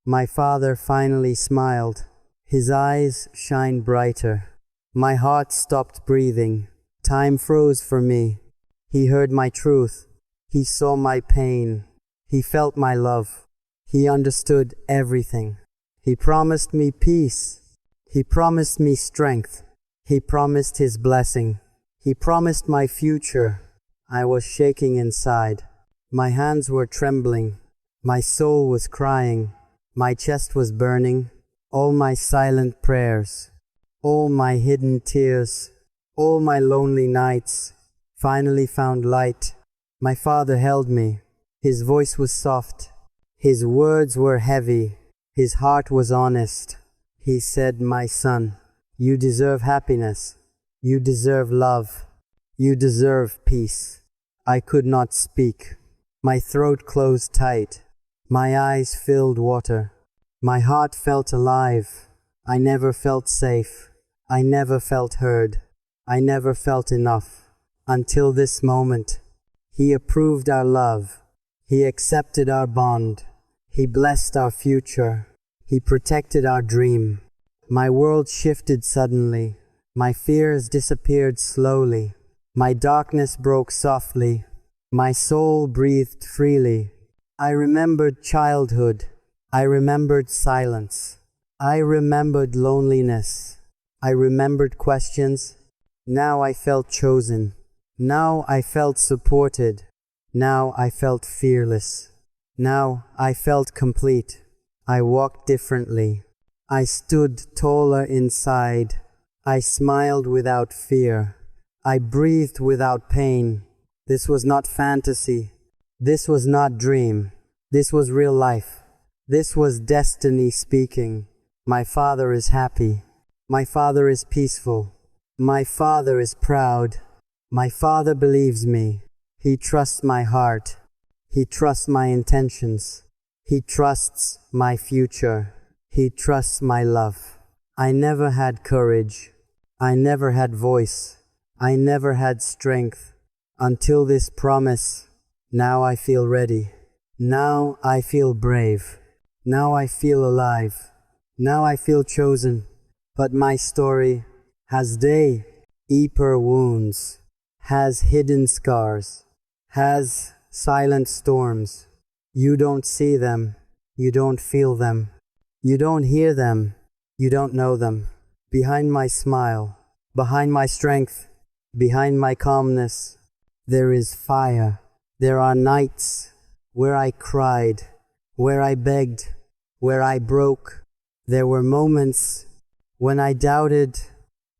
My father finally smiled. His eyes shine brighter. My heart stopped breathing. Time froze for me. He heard my truth. He saw my pain. He felt my love. He understood everything. He promised me peace. He promised me strength. He promised his blessing. He promised my future. I was shaking inside. My hands were trembling. My soul was crying. My chest was burning. All my silent prayers, all my hidden tears, all my lonely nights finally found light. My father held me. His voice was soft. His words were heavy. His heart was honest. He said, "My son, you deserve happiness. You deserve love. You deserve peace." I could not speak. My throat closed tight. My eyes filled water. My heart felt alive. I never felt safe. I never felt heard. I never felt enough. Until this moment. He approved our love. He accepted our bond. He blessed our future. He protected our dream. My world shifted suddenly. My fears disappeared slowly. My darkness broke softly. My soul breathed freely. I remembered childhood. I remembered silence. I remembered loneliness. I remembered questions. Now I felt chosen. Now I felt supported. Now I felt fearless. Now I felt complete. I walked differently. I stood taller inside. I smiled without fear. I breathed without pain. This was not fantasy. This was not dream. This was real life. This was destiny speaking. My father is happy. My father is peaceful. My father is proud. My father believes me. He trusts my heart. He trusts my intentions. He trusts my future. He trusts my love. I never had courage. I never had voice. I never had strength until this promise. Now I feel ready. Now I feel brave. Now I feel alive. Now I feel chosen. But my story has deeper wounds, has hidden scars, has silent storms. You don't see them. You don't feel them. You don't hear them. You don't know them. Behind my smile, behind my strength, behind my calmness, there is fire. There are nights where I cried, where I begged, where I broke. There were moments when I doubted,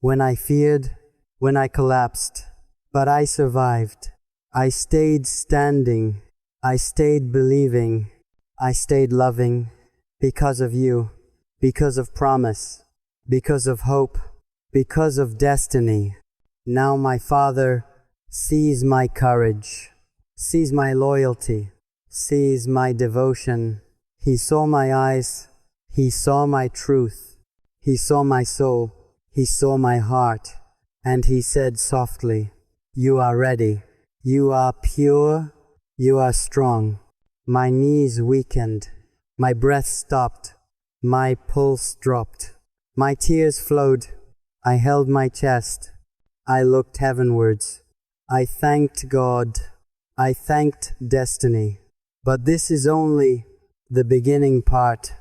when I feared, when I collapsed. But I survived. I stayed standing. I stayed believing. I stayed loving because of you, because of promise, because of hope, because of destiny. Now my father sees my courage, sees my loyalty, sees my devotion. He saw my eyes. He saw my truth. He saw my soul. He saw my heart. And he said softly, "You are ready. You are pure. You are strong." My knees weakened. My breath stopped. My pulse dropped. My tears flowed. I held my chest. I looked heavenwards. I thanked God. I thanked destiny. But this is only the beginning part,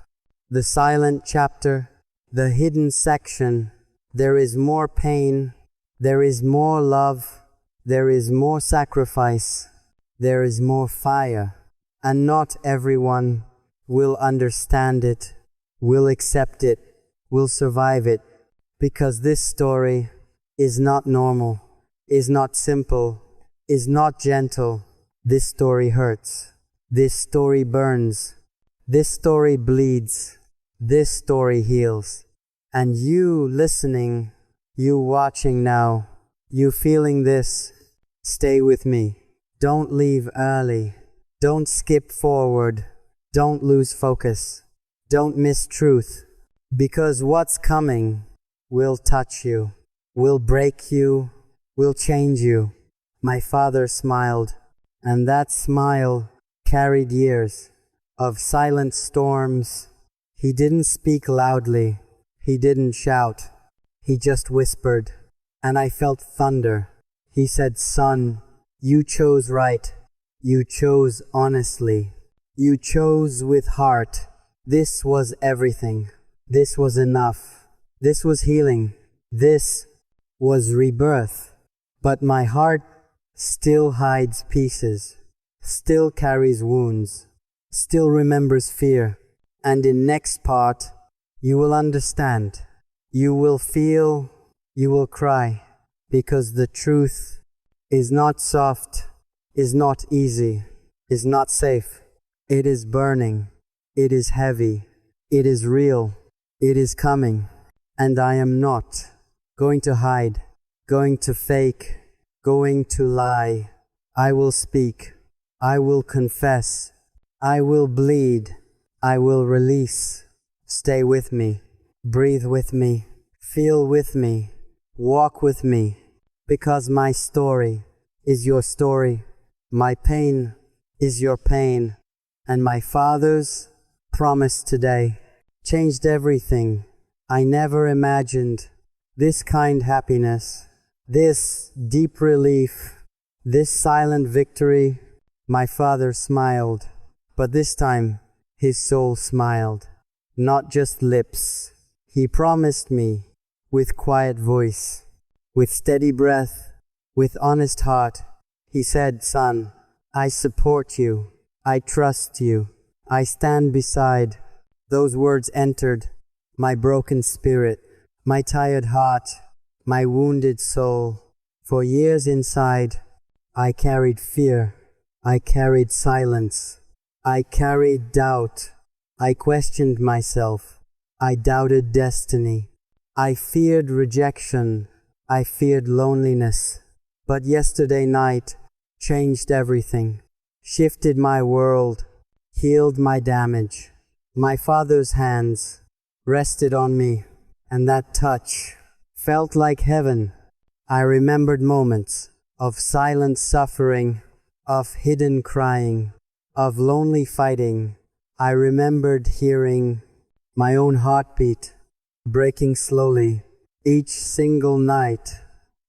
the silent chapter, the hidden section. There is more pain. There is more love. There is more sacrifice. There is more fire. And not everyone will understand it, will accept it, will survive it. Because this story is not normal, is not simple, is not gentle. This story hurts. This story burns. This story bleeds. This story heals. And you listening, you watching now, you feeling this, stay with me. Don't leave early. Don't skip forward. Don't lose focus. Don't miss truth. Because what's coming will touch you, will break you, will change you. My father smiled, and that smile carried years of silent storms, He didn't speak loudly. He didn't shout. He just whispered, and I felt thunder. He said, "Son, you chose right. You chose honestly. You chose with heart. This was everything. This was enough. This was healing. This was rebirth. But my heart still hides pieces, still carries wounds, still remembers fear. And in next part, you will understand. You will feel, you will cry, because the truth is not soft, is not easy, is not safe. It is burning, it is heavy, it is real, it is coming. And I am not going to hide, going to fake, going to lie. I will speak, I will confess, I will bleed, I will release. Stay with me, breathe with me, feel with me, walk with me, because my story is your story, my pain is your pain, and my Father's promise today changed everything. I never imagined this kind happiness, this deep relief, this silent victory. My Father smiled, but this time his soul smiled, not just lips. He promised me with quiet voice, with steady breath, with honest heart. He said, "Son, I support you, I trust you, I stand beside." Those words entered my broken spirit, my tired heart, my wounded soul. For years inside, I carried fear, I carried silence, I carried doubt. I questioned myself, I doubted destiny, I feared rejection, I feared loneliness. But yesterday night changed everything, shifted my world, healed my damage. My Father's hands rested on me, and that touch felt like heaven. I remembered moments of silent suffering, of hidden crying, of lonely fighting. I remembered hearing my own heartbeat breaking slowly each single night.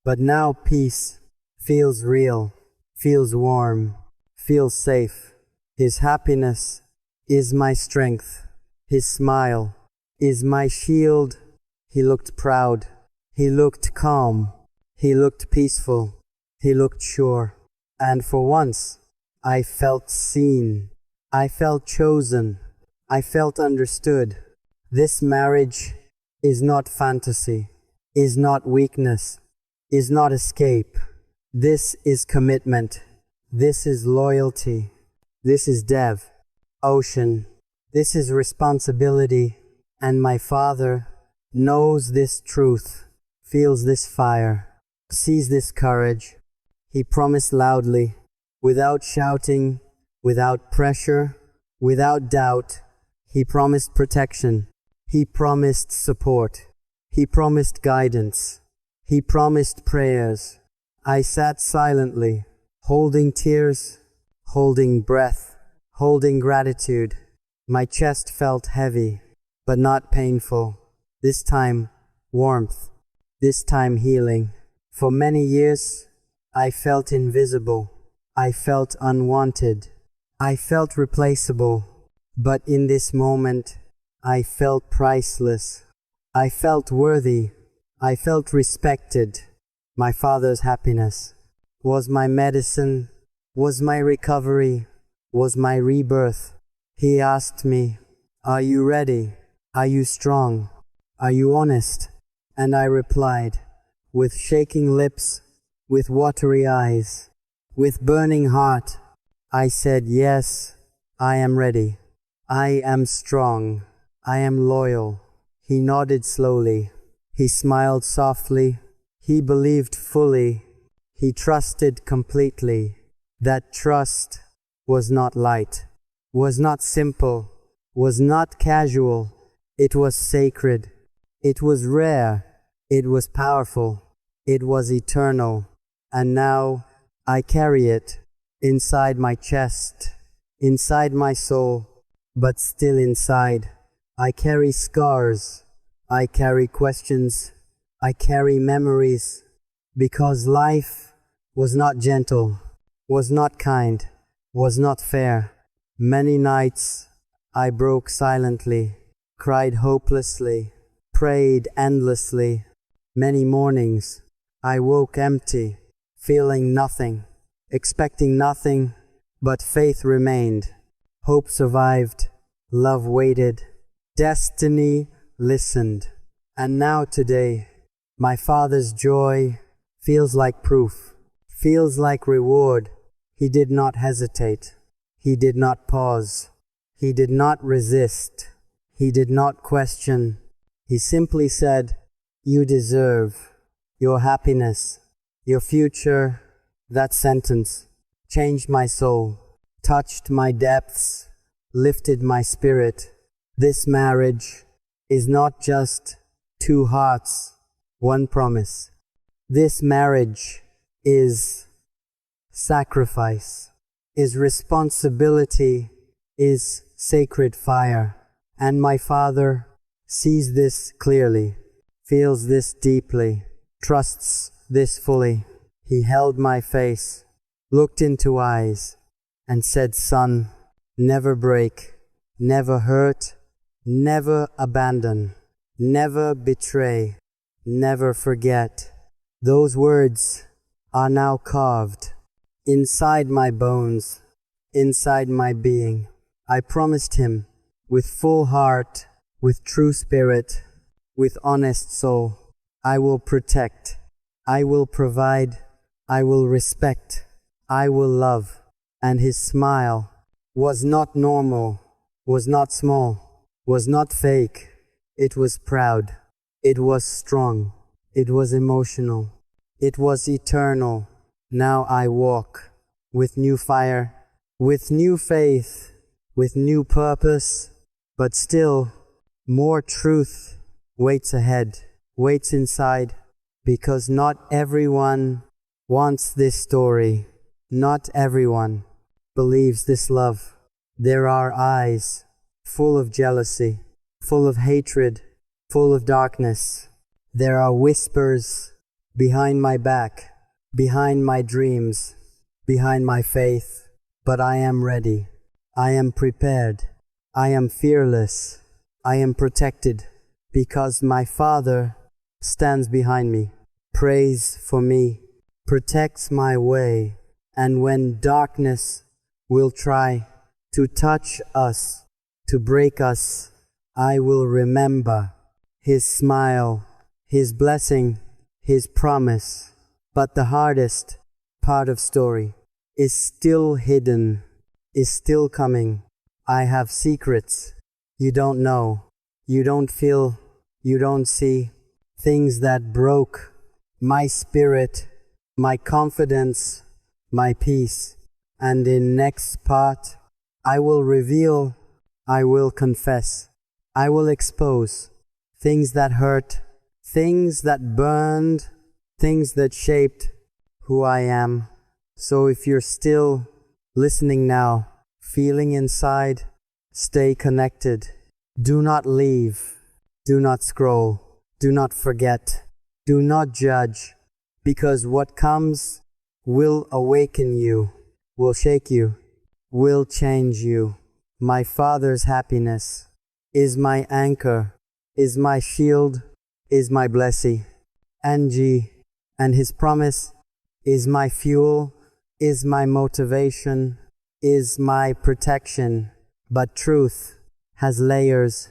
But now peace feels real, feels warm, feels safe. His happiness is my strength. His smile is my shield. He looked proud. He looked calm. He looked peaceful. He looked sure. And for once, I felt seen. I felt chosen. I felt understood. This marriage is not fantasy, is not weakness, is not escape. This is commitment. This is loyalty. This is devotion. This is responsibility. And my Father knows this truth, feels this fire, sees this courage. He promised loudly, without shouting, without pressure, without doubt. He promised protection. He promised support. He promised guidance. He promised prayers. I sat silently, holding tears, holding breath, holding gratitude. My chest felt heavy, but not painful. This time, warmth. This time, healing. For many years, I felt invisible. I felt unwanted. I felt replaceable. But in this moment, I felt priceless. I felt worthy. I felt respected. My Father's happiness was my medicine, was my recovery, was my rebirth. He asked me, "Are you ready? Are you strong? Are you honest?" And I replied, with shaking lips, with watery eyes, with burning heart. I said, "Yes, I am ready. I am strong. I am loyal." He nodded slowly. He smiled softly. He believed fully. He trusted completely. That trust was not light, was not simple, was not casual. It was sacred. It was rare. It was powerful. It was eternal. And now I carry it inside my chest, inside my soul, but still inside. I carry scars, I carry questions, I carry memories, because life was not gentle, was not kind, was not fair. Many nights I broke silently, cried hopelessly, prayed endlessly. Many mornings I woke empty, feeling nothing, expecting nothing, but faith remained. Hope survived, love waited, destiny listened. And now today, my Father's joy feels like proof, feels like reward. He did not hesitate. He did not pause. He did not resist. He did not question. He simply said, "You deserve your happiness, your future." That sentence changed my soul, touched my depths, lifted my spirit. This marriage is not just two hearts, one promise. This marriage is sacrifice, is responsibility, is sacred fire. And my Father sees this clearly, feels this deeply, trusts this fully. He held my face, looked into eyes, and said, "Son, never break, never hurt, never abandon, never betray, never forget." Those words are now carved inside my bones, inside my being. I promised him with full heart, with true spirit, with honest soul, I will protect, I will provide, I will respect, I will love. And his smile was not normal, was not small, was not fake. It was proud, it was strong, it was emotional, it was eternal. Now I walk with new fire, with new faith, with new purpose, but still more truth waits ahead, waits inside, because not everyone wants this story. Not everyone believes this love. There are eyes full of jealousy, full of hatred, full of darkness. There are whispers behind my back, behind my dreams, behind my faith. But I am ready. I am prepared. I am fearless. I am protected because my Father stands behind me, prays for me, protects my way. And when darkness will try to touch us, to break us, I will remember His smile, His blessing, His promise. But the hardest part of story is still hidden, is still coming. I have secrets you don't know, you don't feel, you don't see. Things that broke my spirit, my confidence, my peace. And in next part, I will reveal, I will confess, I will expose things that hurt, things that burned, things that shaped who I am. So if you're still listening now, feeling inside, stay connected. Do not leave. Do not scroll. Do not forget. Do not judge. Because what comes will awaken you, will shake you, will change you. My Father's happiness is my anchor, is my shield, is my blessing. And His promise is my fuel, is my motivation, is my protection. But truth has layers,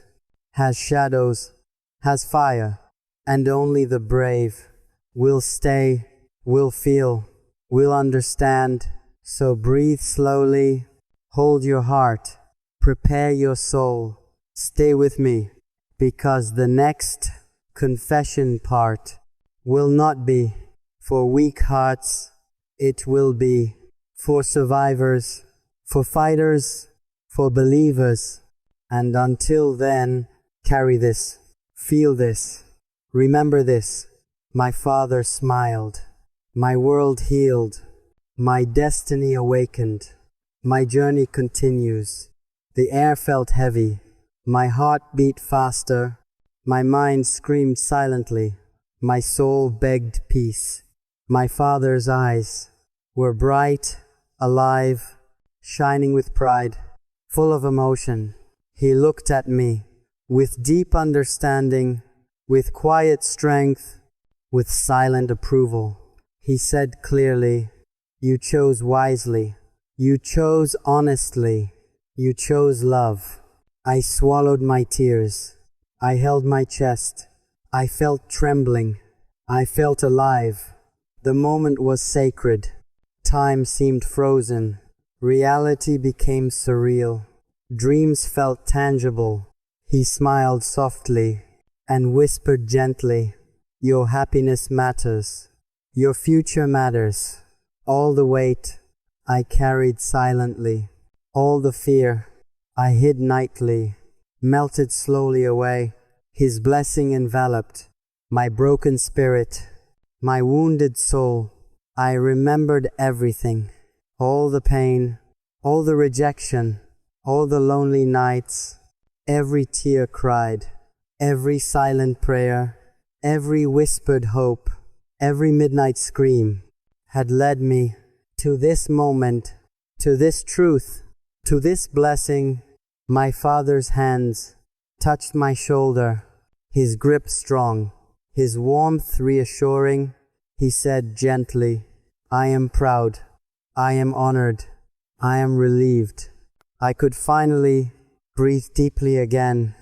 has shadows, has fire, and only the brave will stay, will feel, will understand. So breathe slowly, hold your heart, prepare your soul, stay with me, because the next confession part will not be for weak hearts, it will be for survivors, for fighters, for believers. And until then, carry this, feel this, remember this. My Father smiled, my world healed, my destiny awakened, my journey continues. The air felt heavy, My heart beat faster, my mind screamed silently, my soul begged peace. My father's eyes were bright, alive, shining with pride, full of emotion. He looked at me with deep understanding, with quiet strength, with silent approval. He said clearly, "You chose wisely. You chose honestly. You chose love." I swallowed my tears. I held my chest. I felt trembling. I felt alive. The moment was sacred. Time seemed frozen. Reality became surreal. Dreams felt tangible. He smiled softly and whispered gently, "Your happiness matters. Your future matters." All the weight I carried silently, all the fear I hid nightly, melted slowly away. His blessing enveloped my broken spirit, my wounded soul. I remembered everything, all the pain, all the rejection, all the lonely nights, every tear cried, every silent prayer, every whispered hope, every midnight scream had led me to this moment, to this truth, to this blessing. My father's hands touched my shoulder, his grip strong, his warmth reassuring. He said gently, "I am proud, I am honored, I am relieved." I could finally breathe deeply again.